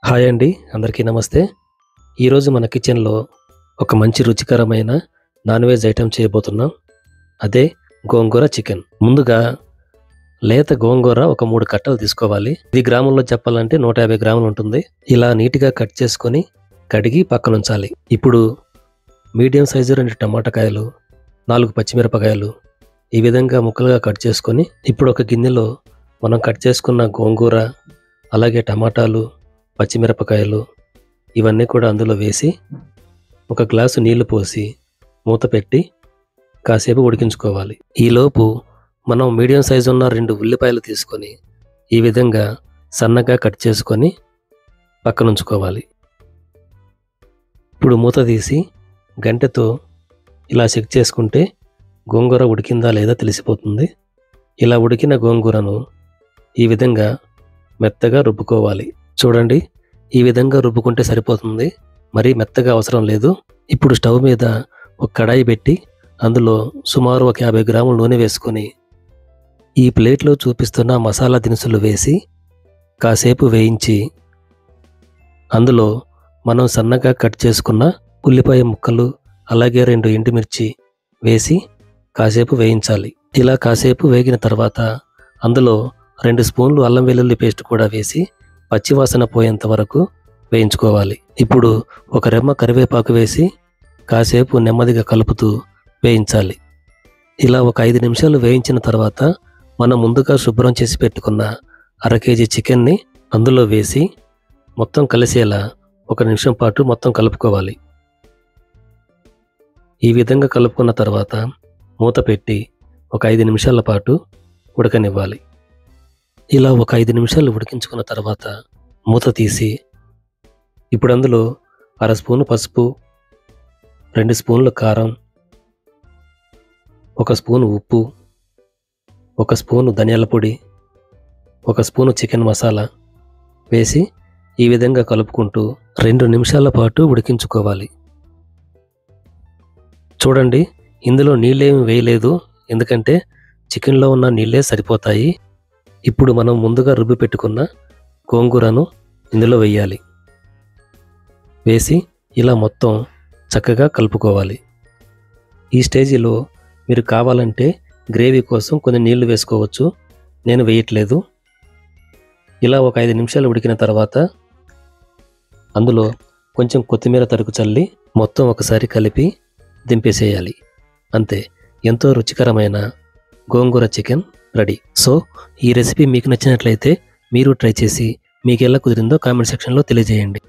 Hi అండి, అందరికీ నమస్తే. ఈరోజు మన కిచెన్లో ఒక మంచి రుచికరమైన నాన్ వెజ్ ఐటెం చేయబోతున్నాం. అదే గోంగూర చికెన్. ముందుగా లేత గోంగూర ఒక 3 కట్టలు తీసుకోవాలి. ఇది గ్రాముల్లో చెప్పాలంటే 150 గ్రాములు ఉంటుంది. ఇలా నీట్గా కట్ చేసుకొని కడిగి పక్కన ఉంచాలి. ఇప్పుడు మీడియం సైజు 2 టమాటాకాయలు, 4 పచ్చిమిరపకాయలు ఈ విధంగా ముక్కలుగా కట్ చేసుకొని ఇప్పుడు ఒక గిన్నెలో మనం కట్ చేసుకున్న గోంగూర, అలాగే టమాటాలు, పచ్చిమిరపకాయలు ఇవన్నీ కూడా అందులో వేసి ఒక గ్లాసు నీళ్లు పోసి మూత పెట్టి కాసేపు ఉడికించుకోవాలి. ఈలోపు మనం మీడియం సైజు ఉన్న 2 ఉల్లిపాయలు తీసుకొని ఈ విధంగా సన్నగా కట్ చేసుకొని పక్కన ఉంచుకోవాలి. ఇప్పుడు మూత తీసి గంటెతో ఇలా చెక్ చేసుకుంటే గోంగూర ఉడికిందా లేదా తెలిసిపోతుంది. ఇలా ఉడికిన గోంగూరను ఈ విధంగా మెత్తగా రుబ్బుకోవాలి. చూడండి, ఈ విధంగా రుబ్బుకుంటే సరిపోతుంది, మరీ మెత్తగా అవసరం లేదు. ఇప్పుడు స్టవ్ మీద ఒక కడాయి పెట్టి అందులో సుమారు ఒక 50 గ్రాముల నూనె వేసుకొని ఈ ప్లేట్లో చూపిస్తున్న మసాలా దినుసులు వేసి కాసేపు వేయించి అందులో మనం సన్నగా కట్ చేసుకున్న ఉల్లిపాయ ముక్కలు, అలాగే 2 ఎండుమిర్చి వేసి కాసేపు వేయించాలి. ఇలా కాసేపు వేగిన తర్వాత అందులో 2 స్పూన్లు అల్లం వెల్లుల్లి పేస్ట్ కూడా వేసి పచ్చివాసన పోయేంత వరకు వేయించుకోవాలి. ఇప్పుడు ఒక రెమ్మ కరివేపాకు వేసి కాసేపు నెమ్మదిగా కలుపుతూ వేయించాలి. ఇలా ఒక 5 నిమిషాలు వేయించిన తర్వాత మనం ముందుగా శుభ్రం చేసి పెట్టుకున్న 1/2 కేజీ చికెన్ని అందులో వేసి మొత్తం కలిసేలా 1 నిమిషం పాటు మొత్తం కలుపుకోవాలి. ఈ విధంగా కలుపుకున్న తర్వాత మూత పెట్టి ఒక 5 నిమిషాల పాటు ఉడకనివ్వాలి. ఇలా ఒక 5 నిమిషాలు ఉడికించుకున్న తర్వాత మూత తీసి ఇప్పుడు అందులో 1/2 స్పూను పసుపు, 2 స్పూన్ల కారం, 1 స్పూను ఉప్పు, 1 స్పూను ధనియాల పొడి, 1 స్పూను చికెన్ మసాలా వేసి ఈ విధంగా కలుపుకుంటూ 2 నిమిషాల పాటు ఉడికించుకోవాలి. చూడండి, ఇందులో నీళ్ళేమి వేయలేదు, ఎందుకంటే చికెన్లో ఉన్న నీళ్ళే సరిపోతాయి. ఇప్పుడు మనం ముందుగా రుబ్బి పెట్టుకున్న గోంగూరను ఇందులో వేయాలి. వేసి ఇలా మొత్తం చక్కగా కలుపుకోవాలి. ఈ స్టేజిలో మీరు కావాలంటే గ్రేవీ కోసం కొన్ని నీళ్లు వేసుకోవచ్చు, నేను వేయట్లేదు. ఇలా ఒక 5 నిమిషాలు ఉడికిన తర్వాత అందులో కొంచెం కొత్తిమీర తరుగు చల్లి మొత్తం ఒకసారి కలిపి దింపేసేయాలి. అంతే, ఎంతో రుచికరమైన గోంగూర చికెన్ రెడీ. సో ఈ రెసిపీ మీకు నచ్చినట్లయితే మీరు ట్రై చేసి మీకు ఎలా కుదిరిందో కామెంట్ సెక్షన్లో తెలియజేయండి.